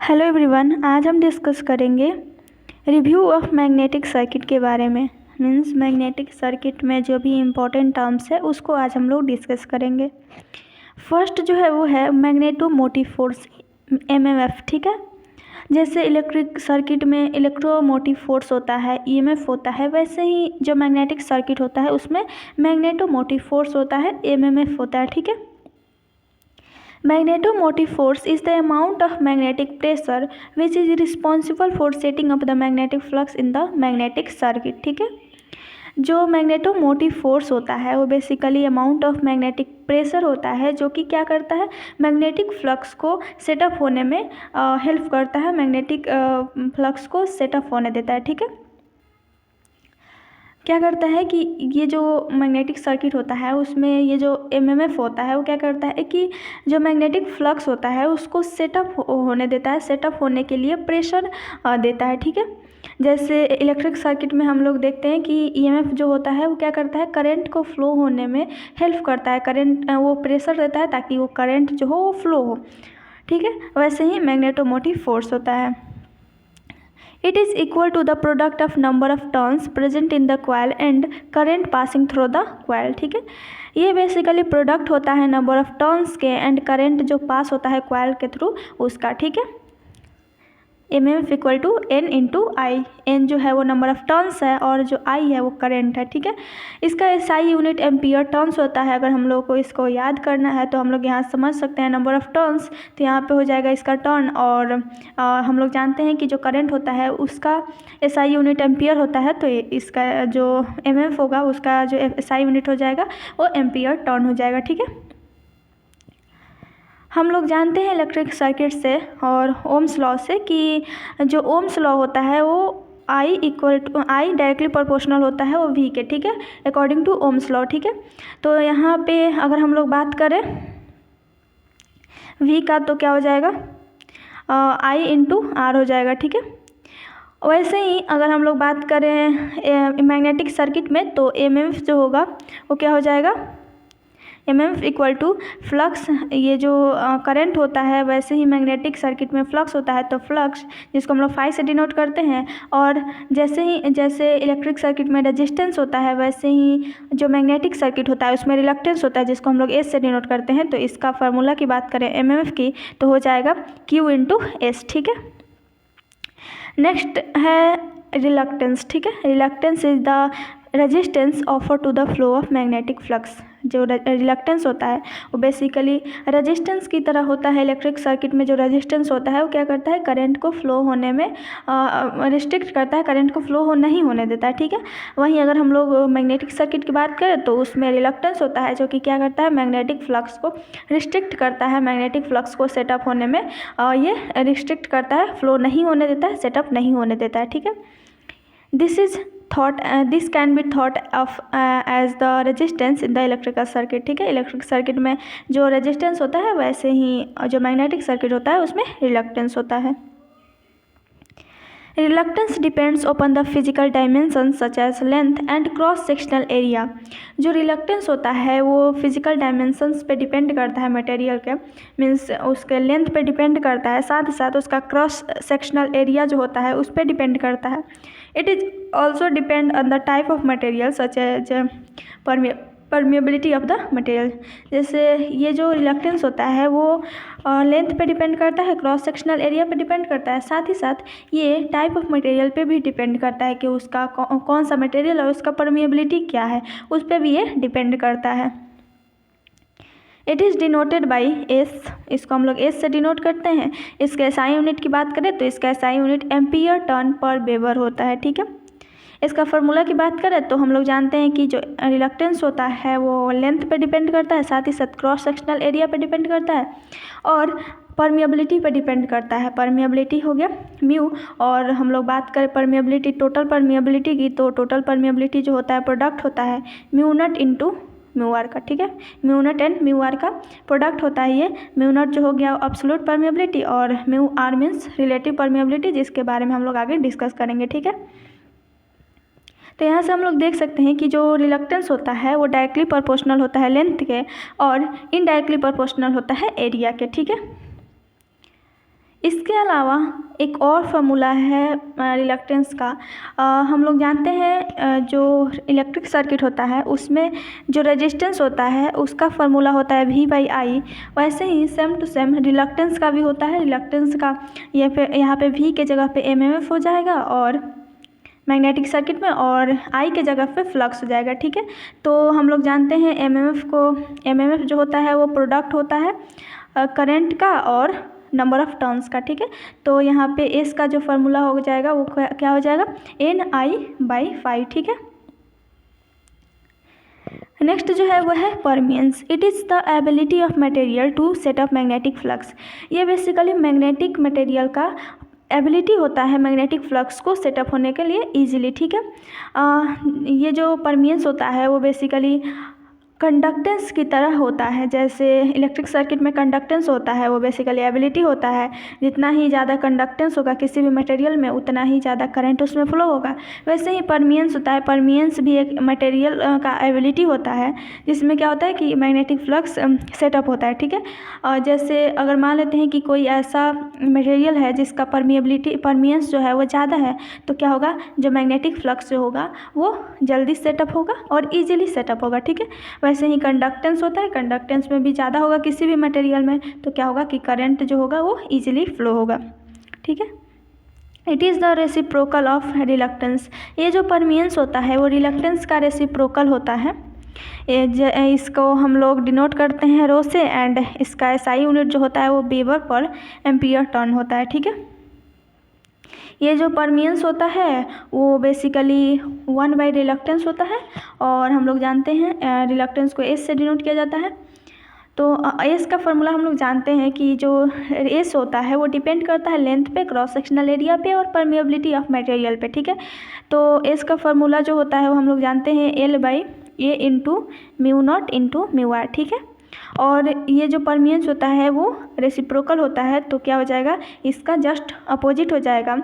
Hello everyone, आज हम discuss करेंगे रिव्यू ऑफ मैग्नेटिक सर्किट के बारे में। मीन्स मैग्नेटिक सर्किट में जो भी इम्पोर्टेंट टर्म्स है उसको आज हम लोग डिस्कस करेंगे। फर्स्ट जो है वो है मैग्नेटोमोटिव फोर्स, एमएमएफ। ठीक है, जैसे इलेक्ट्रिक सर्किट में इलेक्ट्रोमोटिव फोर्स होता है, ईएमएफ होता है, वैसे ही जो मैग्नेटिक सर्किट होता है उसमें मैग्नेटोमोटिव फोर्स होता है, एमएमएफ होता है। ठीक है, Magnetomotive force is the amount of magnetic pressure which is responsible for setting up the magnetic flux in the magnetic circuit। ठीक है, जो मैग्नेटोमोटिव फोर्स होता है वो basically amount of magnetic pressure होता है जो कि क्या करता है, मैग्नेटिक फ्लक्स को सेटअप होने में हेल्प करता है, मैग्नेटिक फ्लक्स को सेटअप होने देता है। ठीक है, क्या करता है कि ये जो मैग्नेटिक सर्किट होता है उसमें ये जो एमएमएफ होता है वो क्या करता है कि जो मैग्नेटिक फ्लक्स होता है उसको सेटअप होने देता है, सेटअप होने के लिए प्रेशर देता है। ठीक है, जैसे इलेक्ट्रिक सर्किट में हम लोग देखते हैं कि ईएमएफ जो होता है वो क्या करता है, करंट को फ्लो होने में हेल्प करता है, करंट वो प्रेशर देता है ताकि वो करंट जो हो वो फ्लो हो। ठीक है, वैसे ही मैग्नेटोमोटिव फोर्स होता है। It is equal to the product of number of turns present in the coil and current passing through the coil। ठीक है, ये बेसिकली प्रोडक्ट होता है नंबर ऑफ टर्न्स के एंड करंट जो पास होता है कॉइल के थ्रू उसका। ठीक है, MMF equal to N into I. N जो है वो नंबर ऑफ टर्न्स है और जो आई है वो करंट है। ठीक है, इसका एसआई यूनिट एम्पियर टर्न्स होता है। अगर हम लोग को इसको याद करना है तो हम लोग यहाँ समझ सकते हैं नंबर ऑफ टर्न्स, तो यहाँ पे हो जाएगा इसका टर्न, और हम लोग जानते हैं कि जो करंट होता है उसका एसआई यूनिट एम्पियर होता है, तो इसका जो एमएमएफ होगा उसका जो एसआई यूनिट हो जाएगा वो एम्पियर टर्न हो जाएगा। ठीक है, हम लोग जानते हैं इलेक्ट्रिक सर्किट से और ओम्स लॉ से कि जो ओम्स लॉ होता है वो I equal to I directly proportional होता है वो वी के। ठीक है, अकॉर्डिंग टू ओम्स लॉ। ठीक है, तो यहाँ पे अगर हम लोग बात करें वी का तो क्या हो जाएगा, आई इंटू आर हो जाएगा। ठीक है, वैसे ही अगर हम लोग बात करें मैग्नेटिक सर्किट में तो एमएमएफ जो होगा वो क्या हो जाएगा, एमएमएफ इक्वल टू फ्लक्स। ये जो करंट होता है वैसे ही मैग्नेटिक सर्किट में फ्लक्स होता है, तो फ्लक्स जिसको हम लोग फाई से डिनोट करते हैं, और जैसे इलेक्ट्रिक सर्किट में रेजिस्टेंस होता है वैसे ही जो मैग्नेटिक सर्किट होता है उसमें रिलक्टेंस होता है जिसको हम लोग एस से डिनोट करते हैं। तो इसका फार्मूला की बात करें एमएमएफ की तो हो जाएगा क्यू इंटू एस। ठीक है, नेक्स्ट है रिलक्टेंस। ठीक है, reluctance is the resistance offer to the flow of magnetic flux. जो रिलक्टेंस होता है वो बेसिकली रेजिस्टेंस की तरह होता है। इलेक्ट्रिक सर्किट में जो रेजिस्टेंस होता है वो क्या करता है, करंट को फ्लो होने में रिस्ट्रिक्ट करता है, करंट को फ्लो नहीं होने देता है। ठीक है, वहीं अगर हम लोग मैग्नेटिक सर्किट की बात करें तो उसमें रिलक्टेंस होता है जो कि क्या करता है, मैग्नेटिक फ्लक्स को रिस्ट्रिक्ट करता है, मैग्नेटिक फ्लक्स को सेटअप होने में ये रिस्ट्रिक्ट करता है, फ्लो नहीं होने देता है, सेटअप नहीं होने देता है। ठीक है, this can be thought of as the resistance in the electrical circuit. ठीक है, इलेक्ट्रिक सर्किट में जो रेजिस्टेंस होता है वैसे ही जो मैग्नेटिक सर्किट होता है उसमें रिलक्टेंस होता है। Reluctance depends upon the physical dimension such as length and cross sectional area. जो रिलक्टेंस होता है वो फिजिकल डायमेंशंस पे डिपेंड करता है, मटेरियल के मीन्स उसके लेंथ पे डिपेंड करता है, साथ ही साथ उसका क्रॉस सेक्शनल एरिया जो होता है उस पर डिपेंड करता है। It is also depend on the type of material such as permeability of the material. जैसे ये जो रिलक्टेंस होता है वो लेंथ पे डिपेंड करता है, क्रॉस सेक्शनल एरिया पे डिपेंड करता है, साथ ही साथ ये टाइप ऑफ मटेरियल पे भी डिपेंड करता है कि उसका कौन सा मटेरियल और उसका परमिएबिलिटी क्या है, उस पर भी ये डिपेंड करता है। It is denoted by S, इसको हम लोग एस से डिनोट करते हैं। इसके एसआई यूनिट की बात करें तो इसका एसआई यूनिट एम्पियर टर्न पर वेबर होता है। ठीक है, इसका फार्मूला की बात करें तो हम लोग जानते हैं कि जो रिलक्टेंस होता है वो लेंथ पे डिपेंड करता है, साथ ही साथ क्रॉस सेक्शनल एरिया पे डिपेंड करता है और परमिएबिलिटी पे डिपेंड करता है। परमिएबिलिटी हो गया म्यू, और हम लोग बात करें परमिएबिलिटी, टोटल परमिएबिलिटी की, तो टोटल परमिएबिलिटी जो होता है प्रोडक्ट होता है mu naught into mu R का। ठीक है, mu naught and mu R का प्रोडक्ट होता है ये। म्यू नट जो हो गया एब्सोल्यूट परमिएबिलिटी और mu R means relative permeability, जिसके बारे में हम लोग आगे डिस्कस करेंगे। ठीक है, तो यहाँ से हम लोग देख सकते हैं कि जो रिलक्टेंस होता है वो डायरेक्टली प्रोपोर्शनल होता है लेंथ के और इनडायरेक्टली प्रोपोर्शनल होता है एरिया के। ठीक है, इसके अलावा एक और फार्मूला है रिलक्टेंस का। हम लोग जानते हैं जो इलेक्ट्रिक सर्किट होता है उसमें जो रेजिस्टेंस होता है उसका फार्मूला होता है V/I। वैसे ही सेम टू सेम रिलक्टेंस का भी होता है। रिलक्टेंस का ये फिर यहाँ पे V के जगह पे MMF हो जाएगा और मैग्नेटिक सर्किट में, और I के जगह पे फ्लक्स हो जाएगा। ठीक है, तो हम लोग जानते हैं MMF जो होता है वो प्रोडक्ट होता है करंट का और नंबर ऑफ टर्न्स का। ठीक है, तो यहाँ पे S का जो फार्मूला हो जाएगा वो क्या हो जाएगा, NI/5। ठीक है, नेक्स्ट जो है वो है permeance. It is the ability of material to set up magnetic flux. ये बेसिकली मैग्नेटिक मटेरियल का एबिलिटी होता है मैग्नेटिक फ्लक्स को सेटअप होने के लिए ईजिली। ठीक है, ये जो परमियंस होता है वो बेसिकली कंडक्टेंस की तरह होता है। जैसे इलेक्ट्रिक सर्किट में कंडक्टेंस होता है वो बेसिकली एबिलिटी होता है। जितना ही ज़्यादा कंडक्टेंस होगा किसी भी मटेरियल में उतना ही ज़्यादा करंट उसमें फ्लो होगा। वैसे ही परमियंस होता है। परमियंस भी एक मटेरियल का एबिलिटी होता है जिसमें क्या होता है कि मैग्नेटिक फ्लक्स सेटअप होता है। ठीक है, जैसे अगर मान लेते हैं कि कोई ऐसा मटेरियल है जिसका परमियंस जो है वो ज़्यादा है तो क्या होगा, जो मैग्नेटिक फ्लक्स जो होगा वो जल्दी सेटअप होगा और ईजिली सेटअप होगा। ठीक है, वैसे ही कंडक्टेंस होता है। कंडक्टेंस में भी ज़्यादा होगा किसी भी मटेरियल में तो क्या होगा कि करंट जो होगा वो ईजिली फ्लो होगा। ठीक है, it is the reciprocal of reluctance. ये जो परमियंस होता है वो रिलक्टेंस का रेसिप्रोकल होता है। इसको हम लोग डिनोट करते हैं रो से, एंड इसका SI यूनिट जो होता है वो Weber/एम्पियर टर्न होता है। ठीक है, ये जो परमियंस होता है वो बेसिकली 1 रिलक्टेंस होता है, और हम लोग जानते हैं रिलक्टेंस को S से डिनोट किया जाता है। तो S का फार्मूला हम लोग जानते हैं कि जो S होता है वो डिपेंड करता है लेंथ पे, क्रॉस सेक्शनल एरिया पे और परमिएबिलिटी ऑफ मटेरियल पे। ठीक है, तो S का फार्मूला जो होता है वो हम लोग जानते हैं L/A × μ0 × μr। ठीक है, और ये जो परमियंस होता है वो रेसिप्रोकल होता है तो क्या हो जाएगा, इसका जस्ट अपोजिट हो जाएगा।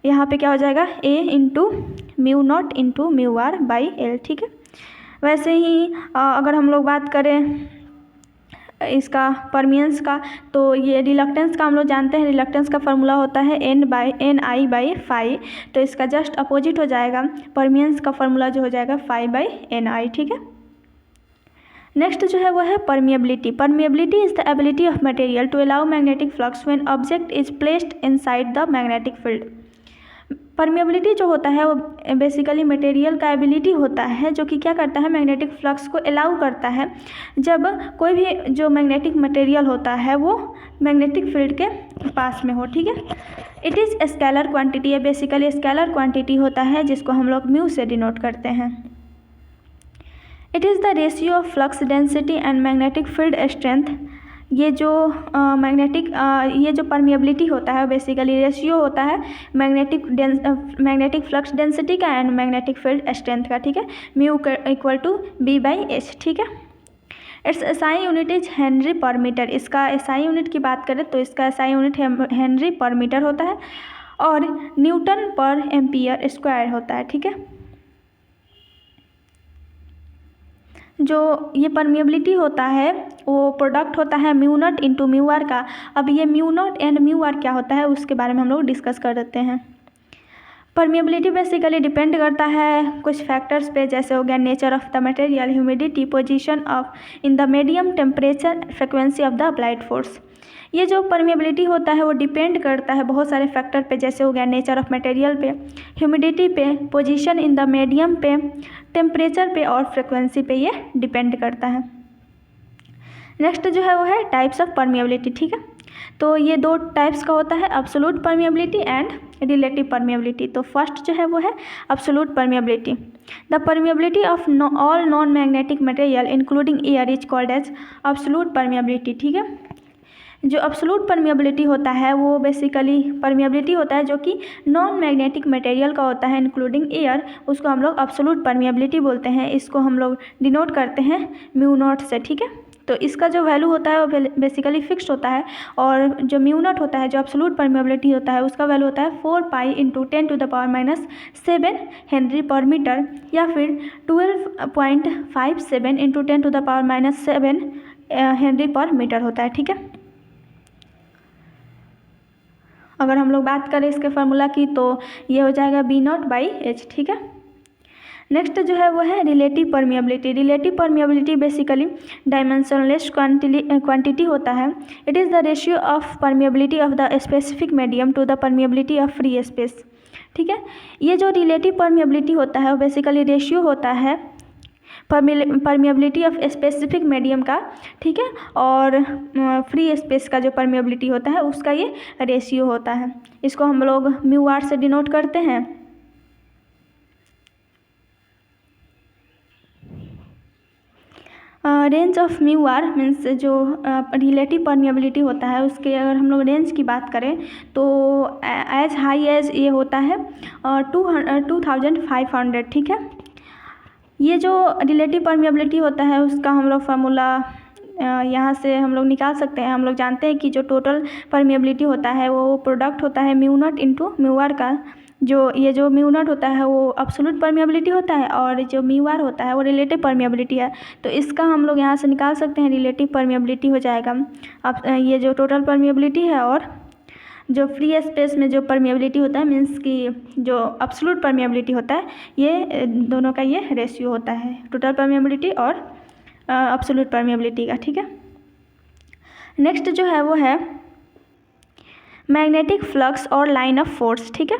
यहाँ पे क्या हो जाएगा, A × μ0 × μr/L। ठीक है, वैसे ही अगर हम लोग बात करें इसका परमियंस का तो ये रिलक्टेंस का हम लोग जानते हैं। रिलक्टेंस का फार्मूला होता है NI/5, तो इसका जस्ट अपोजिट हो जाएगा। परमियंस का फार्मूला जो हो जाएगा 5/NI। ठीक है, नेक्स्ट जो है वो है permeability. Permeability is the ability of material to allow magnetic flux when object is placed inside the magnetic field. Permeability जो होता है वो बेसिकली मटेरियल का एबिलिटी होता है जो कि क्या करता है, मैग्नेटिक फ्लक्स को अलाउ करता है जब कोई भी जो मैग्नेटिक मटेरियल होता है वो मैग्नेटिक फील्ड के पास में हो। ठीक है, इट इज़ स्केलर क्वांटिटी। है बेसिकली स्केलर क्वांटिटी होता है जिसको हम लोग म्यू से डिनोट करते हैं। It is the ratio of flux density and magnetic field strength. ये जो ये जो परमिएबिलिटी होता है बेसिकली रेशियो होता है मैग्नेटिक फ्लक्स डेंसिटी का एंड मैग्नेटिक फील्ड स्ट्रेंथ का। ठीक है, म्यू = B/H। ठीक है, it's SI unit is Henry पर मीटर। इसका SI यूनिट की बात करें तो इसका SI यूनिट हेनरी पर मीटर होता है और न्यूटन पर एम्पियर स्क्वायर होता है। ठीक है, जो ये परमिएबिलिटी होता है वो प्रोडक्ट होता है μ0 × μr का। अब ये μ0 एंड μr क्या होता है उसके बारे में हम लोग डिस्कस कर देते हैं। परमिएबिलिटी बेसिकली डिपेंड करता है कुछ फैक्टर्स पे, जैसे हो गया nature of the material, humidity, position of in the medium, temperature, frequency of the applied force. ये जो परमिएबिलिटी होता है वो डिपेंड करता है बहुत सारे फैक्टर पे, जैसे हो गया नेचर ऑफ मटेरियल पे, ह्यूमिडिटी पे, पोजीशन इन द मीडियम पे, टेम्परेचर पे और फ्रिक्वेंसी पे ये डिपेंड करता है। नेक्स्ट जो है वो है टाइप्स ऑफ परमिएबिलिटी। ठीक है, तो ये 2 टाइप्स का होता है, absolute permeability and relative permeability. तो फर्स्ट जो है वो है absolute permeability. The permeability of all non magnetic material including air is called as absolute permeability. ठीक है, जो अब्सोल्यूट परमिएबिलिटी होता है वो बेसिकली परमिएबिलिटी होता है जो कि नॉन मैग्नेटिक मटेरियल का होता है इंक्लूडिंग एयर, उसको हम लोग अब्सोल्यूट परमिएबिलिटी बोलते हैं। इसको हम लोग डिनोट करते हैं μ0 से। ठीक है, तो इसका जो वैल्यू होता है वो बेसिकली फिक्स्ड होता है, और जो μ0 होता है जो अब्सोल्यूट परमिएबिलिटी होता है उसका वैल्यू होता है 4π × 10⁻⁷ हेनरी पर मीटर, या फिर 12.57 × 10⁻⁷ हेनरी पर मीटर होता है। ठीक है, अगर हम लोग बात करें इसके फार्मूला की तो ये हो जाएगा B0/H, ठीक है। नेक्स्ट जो है वो है relative permeability. Relative permeability basically dimensionless quantity होता है। It is the ratio of permeability of the specific medium to the permeability of free space, ठीक है। ये जो रिलेटिव परमिएबिलिटी होता है वो बेसिकली रेशियो होता है परमिएबिलिटी ऑफ स्पेसिफिक मीडियम का, ठीक है, और फ्री स्पेस का जो परमिएबिलिटी होता है उसका ये रेशियो होता है। इसको हम लोग μr से डिनोट करते हैं। रेंज ऑफ μr मीन्स जो रिलेटिव परमिएबिलिटी होता है उसके अगर हम लोग रेंज की बात करें तो एज हाई एज ये होता है 2500, ठीक है। ये जो रिलेटिव परमिएबिलिटी होता है उसका हम लोग फार्मूला यहाँ से हम लोग निकाल सकते हैं। हम लोग जानते हैं कि जो टोटल परमिएबिलिटी होता है वो प्रोडक्ट होता है μ0 इंटू μr का। जो ये जो μ0 होता है वो अब्सोल्यूट परमिएबिलिटी होता है और जो μr होता है वो रिलेटिव परमिएबिलिटी है। तो इसका हम लोग यहाँ से निकाल सकते हैं, रिलेटिव परमिएबिलिटी हो जाएगा। अब ये जो टोटल परमिएबिलिटी है और जो फ्री स्पेस में जो परमिएबिलिटी होता है मीन्स कि जो अब्सोल्यूट परमिएबिलिटी होता है, ये दोनों का ये रेशियो होता है, टोटल परमिएबिलिटी और अब्सोल्यूट परमिएबिलिटी का, ठीक है। नेक्स्ट जो है वो है मैग्नेटिक फ्लक्स और लाइन ऑफ फोर्स, ठीक है।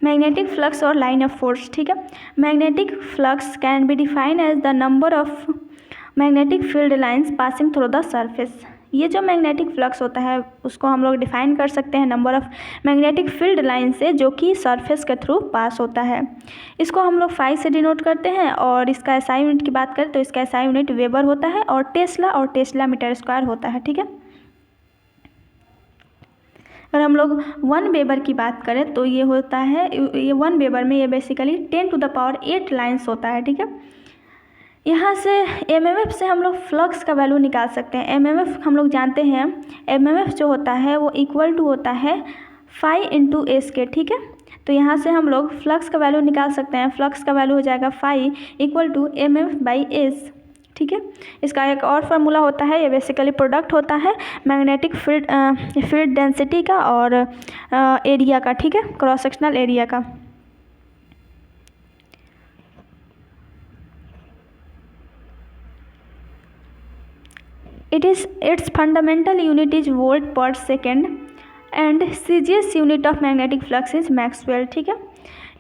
मैग्नेटिक फ्लक्स और लाइन ऑफ फोर्स, ठीक है। Magnetic flux can be defined as the number of magnetic field lines passing through the surface. ये जो मैग्नेटिक फ्लक्स होता है उसको हम लोग डिफाइन कर सकते हैं number of magnetic field line से जो कि सरफेस के थ्रू पास होता है। इसको हम लोग फाई से डिनोट करते हैं और इसका एसआई यूनिट की बात करें तो इसका एसआई यूनिट वेबर होता है और टेस्ला मीटर स्क्वायर होता है, ठीक है। अगर हम लोग 1 वेबर की बात करें तो ये होता है, ये 1 वेबर में ये बेसिकली 10⁸ लाइन्स होता है, ठीक है। यहाँ से एमएमएफ से हम लोग फ्लक्स का वैल्यू निकाल सकते हैं। एमएमएफ हम लोग जानते हैं, एमएमएफ जो होता है वो इक्वल टू होता है फाई इंटू एस के, ठीक है। तो यहाँ से हम लोग फ्लक्स का वैल्यू निकाल सकते हैं। फ्लक्स का वैल्यू हो जाएगा फाई इक्वल टू एमएफ/एस, ठीक है। इसका एक और फार्मूला होता है, ये बेसिकली प्रोडक्ट होता है मैग्नेटिक फील्ड डेंसिटी का और एरिया का, ठीक है, क्रॉस सेक्शनल एरिया का। Its fundamental unit is volt per second and CGS unit of magnetic flux is Maxwell, ठीक है।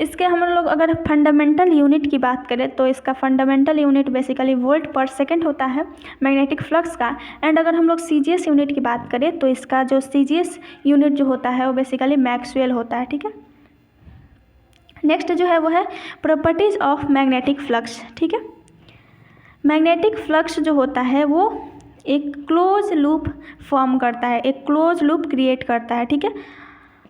इसके हम लोग अगर फंडामेंटल यूनिट की बात करें तो इसका फंडामेंटल यूनिट बेसिकली वोल्ट पर सेकंड होता है मैग्नेटिक फ्लक्स का। एंड अगर हम लोग CGS यूनिट की बात करें तो इसका जो CGS यूनिट जो होता है वो बेसिकली मैक्सवेल होता है, ठीक है। नेक्स्ट जो है वो है प्रॉपर्टीज़ ऑफ मैग्नेटिक फ्लक्स, ठीक है। मैग्नेटिक फ्लक्स जो होता है वो एक क्लोज लूप फॉर्म करता है, एक क्लोज लूप क्रिएट करता है, ठीक है।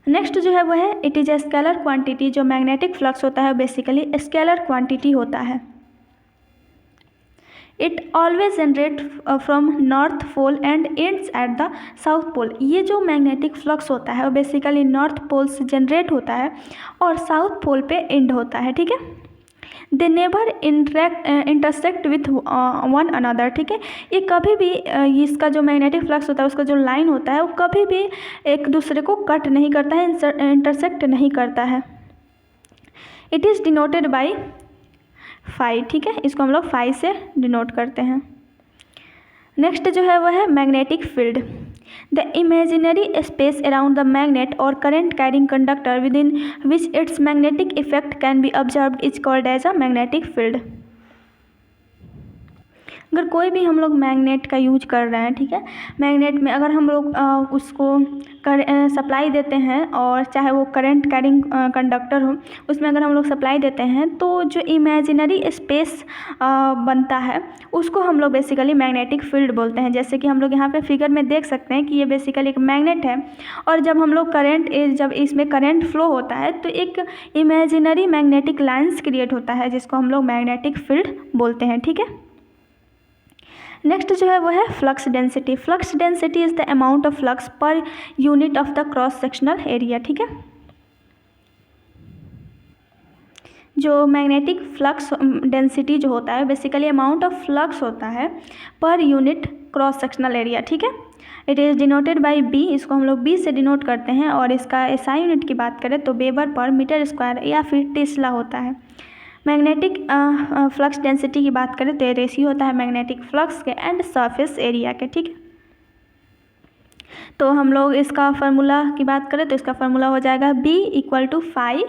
नेक्स्ट जो है वो है it is a scalar quantity. जो मैग्नेटिक फ्लक्स होता है बेसिकली स्केलर क्वांटिटी होता है। It always generate from north pole and ends at the south pole. ये जो मैग्नेटिक फ्लक्स होता है वो बेसिकली नॉर्थ पोल से जनरेट होता है और साउथ पोल पे एंड होता है, ठीक है। They never intersect with one another, ठीक है। ये कभी भी इसका जो मैग्नेटिक फ्लक्स होता है उसका जो लाइन होता है वो कभी भी एक दूसरे को कट नहीं करता है, इंटरसेक्ट नहीं करता है। It is denoted by phi, ठीक है। इसको हम लोग फाई से डिनोट करते हैं। नेक्स्ट जो है वो है magnetic field. The imaginary space around the magnet और current carrying conductor within which its magnetic effect can be observed is called as a magnetic field. अगर कोई भी हम लोग मैग्नेट का यूज कर रहे हैं, ठीक है, मैग्नेट में अगर हम लोग उसको सप्लाई देते हैं और चाहे वो करंट कैरिंग कंडक्टर हो उसमें अगर हम लोग सप्लाई देते हैं तो जो इमेजिनरी स्पेस बनता है उसको हम लोग बेसिकली मैग्नेटिक फील्ड बोलते हैं। जैसे कि हम लोग यहाँ पे फिगर में देख सकते हैं कि ये बेसिकली एक मैग्नेट है और जब हम लोग जब इसमें करंट फ्लो होता है तो एक इमेजिनरी मैग्नेटिक लाइन्स क्रिएट होता है जिसको हम लोग मैग्नेटिक फील्ड बोलते हैं, ठीक है। नेक्स्ट जो है वो है flux density. Flux density is the amount of flux per unit of the cross sectional area, ठीक है। जो मैग्नेटिक फ्लक्स डेंसिटी जो होता है बेसिकली अमाउंट ऑफ फ्लक्स होता है per unit cross sectional area, ठीक है। It is denoted by B, इसको हम लोग बी से डिनोट करते हैं। और इसका एसआई यूनिट की बात करें तो वेबर पर मीटर स्क्वायर या फिर टेस्ला होता है। मैग्नेटिक फ्लक्स डेंसिटी की बात करें तो ये रेशियो होता है मैग्नेटिक फ्लक्स के एंड सरफेस एरिया के, ठीक है। तो हम लोग इसका फार्मूला की बात करें तो इसका फार्मूला हो जाएगा B equal to phi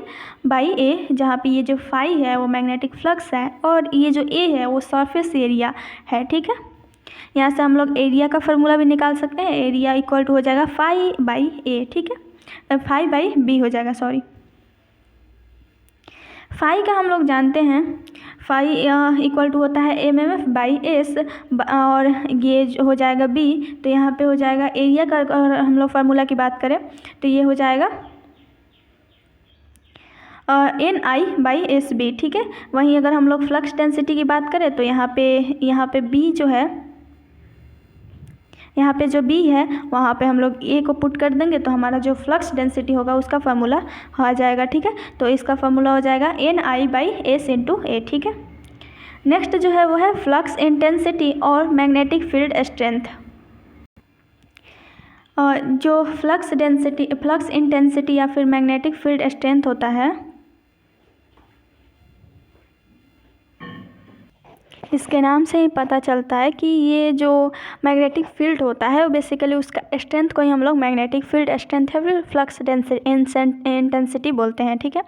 by A, जहाँ पे ये जो फाई है वो मैग्नेटिक फ्लक्स है और ये जो ए है वो सरफेस एरिया है, ठीक है। यहाँ से हम लोग एरिया का फार्मूला भी निकाल सकते हैं। एरिया इक्वल टू हो जाएगा फाई बाई ए, ठीक है, फाई बाई बी हो जाएगा, सॉरी। फाई का हम लोग जानते हैं, फाई इक्वल टू होता है एमएमएफ बाई एस, और ये जो हो जाएगा बी, तो यहाँ पे हो जाएगा एरिया का अगर हम लोग फार्मूला की बात करें तो ये हो जाएगा N I by S B, ठीक है। वहीं अगर हम लोग फ्लक्स डेंसिटी की बात करें तो यहाँ पे बी जो है, यहाँ पे जो बी है वहाँ पे हम लोग ए को पुट कर देंगे तो हमारा जो फ्लक्स डेंसिटी होगा उसका फार्मूला आ जाएगा, ठीक है। तो इसका फार्मूला हो जाएगा N I by S into A, ठीक है। नेक्स्ट जो है वो है फ्लक्स इंटेंसिटी और मैग्नेटिक फील्ड स्ट्रेंथ। जो फ्लक्स इंटेंसिटी या फिर मैग्नेटिक फील्ड स्ट्रेंथ होता है, इसके नाम से ही पता चलता है कि ये जो मैग्नेटिक फील्ड होता है वो बेसिकली उसका स्ट्रेंथ को ही हम लोग मैग्नेटिक फील्ड स्ट्रेंथ है फिर फ्लक्स इंटेंसिटी बोलते हैं, ठीक है।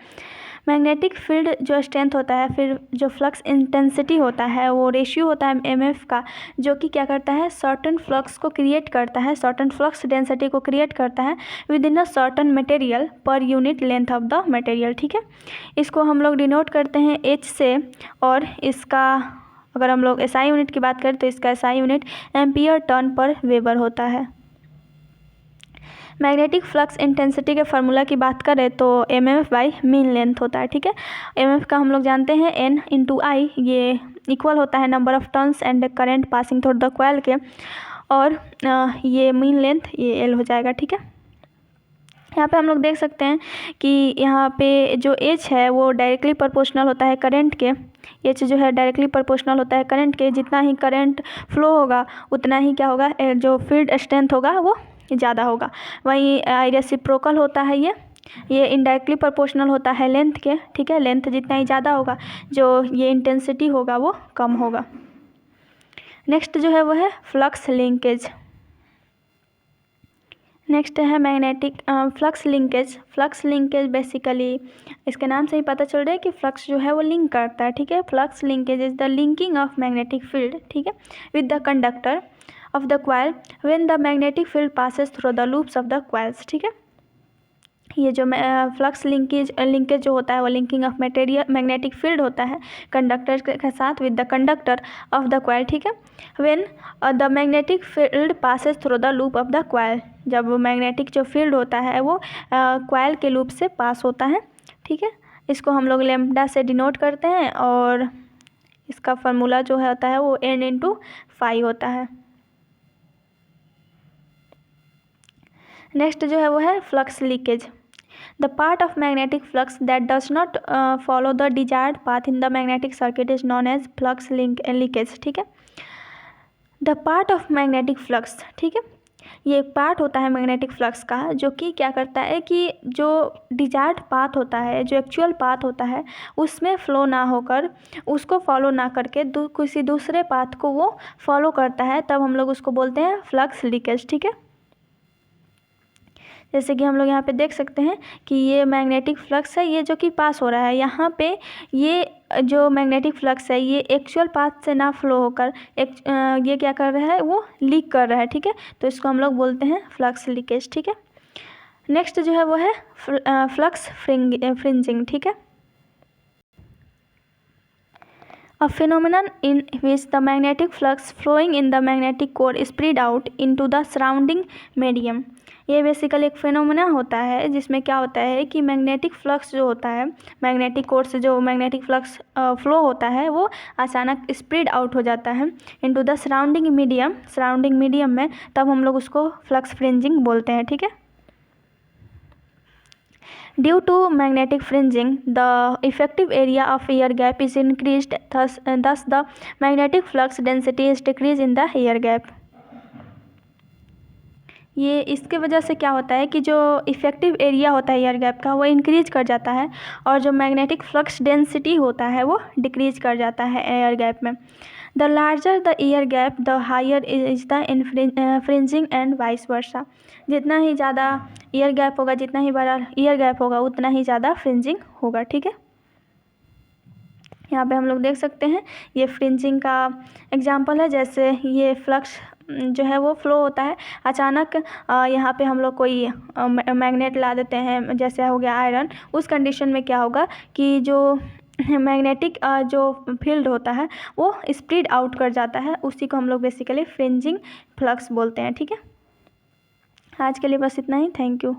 मैग्नेटिक फील्ड जो स्ट्रेंथ होता है, फिर जो फ्लक्स इंटेंसिटी होता है वो रेशियो होता है एमएफ का, जो कि क्या करता है, सर्टन फ्लक्स को क्रिएट करता है, सर्टन फ्लक्स डेंसिटी को क्रिएट करता है with in a certain material per unit length of the material, ठीक है। इसको हम लोग डिनोट करते हैं एच से, और इसका अगर हम लोग एसआई यूनिट की बात करें तो इसका एसआई यूनिट एम्पियर टर्न पर वेबर होता है। मैग्नेटिक फ्लक्स इंटेंसिटी के फार्मूला की बात करें तो एमएफ बाई मीन लेंथ होता है, ठीक है। एमएफ का हम लोग जानते हैं एन इंटू आई, ये इक्वल होता है number of turns and current passing through the coil के, और ये मीन लेंथ ये एल हो जाएगा, ठीक है। यहाँ पे हम लोग देख सकते हैं कि यहाँ पे जो एच है वो डायरेक्टली प्रोपोर्शनल होता है करंट के, एच जो है डायरेक्टली प्रोपोर्शनल होता है करंट के, जितना ही करंट फ्लो होगा उतना ही क्या होगा, जो फील्ड स्ट्रेंथ होगा वो ज़्यादा होगा। वहीं रेसिप्रोकल होता है ये इनडायरेक्टली प्रोपोर्शनल होता है लेंथ के, ठीक है। लेंथ जितना ही ज़्यादा होगा जो ये इंटेंसिटी होगा वो कम होगा। नेक्स्ट जो है वो है फ्लक्स लिंकेज। नेक्स्ट है magnetic flux linkage. Flux linkage basically इसके नाम से ही पता चल रहा है कि फ्लक्स जो है वो लिंक करता है, ठीक है। Flux linkage is the linking of magnetic field, ठीक है, with the conductor of the coil when the magnetic field passes through the loops of the coils, ठीक है। ये जो फ्लक्स लिंकेज जो होता है वो लिंकिंग ऑफ मैग्नेटिक फील्ड होता है कंडक्टर के साथ with the conductor of the coil, ठीक है। When the magnetic field passes through the loop of the coil, जब मैग्नेटिक जो फील्ड होता है वो कॉइल के लूप से पास होता है, ठीक है। इसको हम लोग लैम्ब्डा से डिनोट करते हैं और इसका फार्मूला जो है होता है वो एन इंटू फाई होता है। नेक्स्ट जो है वो है flux leakage. The part of magnetic flux that does not follow the desired path in the magnetic circuit is known as flux leakage, ठीक है। The part of magnetic flux, ठीक है, ये एक पार्ट होता है मैग्नेटिक फ्लक्स का जो कि क्या करता है कि जो डिजायर्ड पाथ होता है, जो एक्चुअल पाथ होता है उसमें फ्लो ना होकर, उसको फॉलो ना करके किसी दूसरे पाथ को वो फॉलो करता है, तब हम लोग उसको बोलते हैं फ्लक्स लीकेज, ठीक है। जैसे कि हम लोग यहाँ पे देख सकते हैं कि ये मैग्नेटिक फ्लक्स है, ये जो कि पास हो रहा है यहाँ पे, ये जो मैग्नेटिक फ्लक्स है ये एक्चुअल पाथ से ना फ्लो होकर ये क्या कर रहा है, वो लीक कर रहा है, ठीक है। तो इसको हम लोग बोलते हैं फ्लक्स लीकेज, ठीक है। नेक्स्ट जो है वो है फ्लक्स फ्रिंजिंग, ठीक है। A phenomenon in which the magnetic flux flowing in the magnetic core spread out into the surrounding medium। ये बेसिकली एक फिनोमेना होता है जिसमें क्या होता है कि मैग्नेटिक फ्लक्स जो होता है, मैग्नेटिक कोर से जो मैग्नेटिक फ्लक्स फ्लो होता है वो अचानक स्प्रेड आउट हो जाता है इनटू द सराउंडिंग मीडियम में, तब हम लोग उसको फ्लक्स फ्रिंजिंग बोलते हैं, ठीक है। Due to magnetic fringing, the effective area of air gap is increased, thus the magnetic flux density is decreased in the air gap। ये इसके वजह से क्या होता है कि जो इफ़ेक्टिव एरिया होता है एयर गैप का वो इंक्रीज कर जाता है और जो मैग्नेटिक फ्लक्स डेंसिटी होता है वो डिक्रीज कर जाता है एयर गैप में। The larger the air gap the higher is the fringing and vice versa. जितना ही ज़्यादा एयर गैप होगा, जितना ही बड़ा एयर गैप होगा, उतना ही ज़्यादा फ्रिंजिंग होगा। ठीक है, यहाँ पे हम लोग देख सकते हैं ये फ्रिंजिंग का एग्जांपल है। जैसे ये फ्लक्स जो है वो फ्लो होता है, अचानक यहाँ पे हम लोग कोई मैग्नेट ला देते हैं, जैसे हो गया आयरन। उस कंडीशन में क्या होगा कि जो मैग्नेटिक जो फील्ड होता है वो स्प्रेड आउट कर जाता है, उसी को हम लोग बेसिकली फ्रिंजिंग फ्लक्स बोलते हैं। ठीक है, आज के लिए बस इतना ही। Thank you.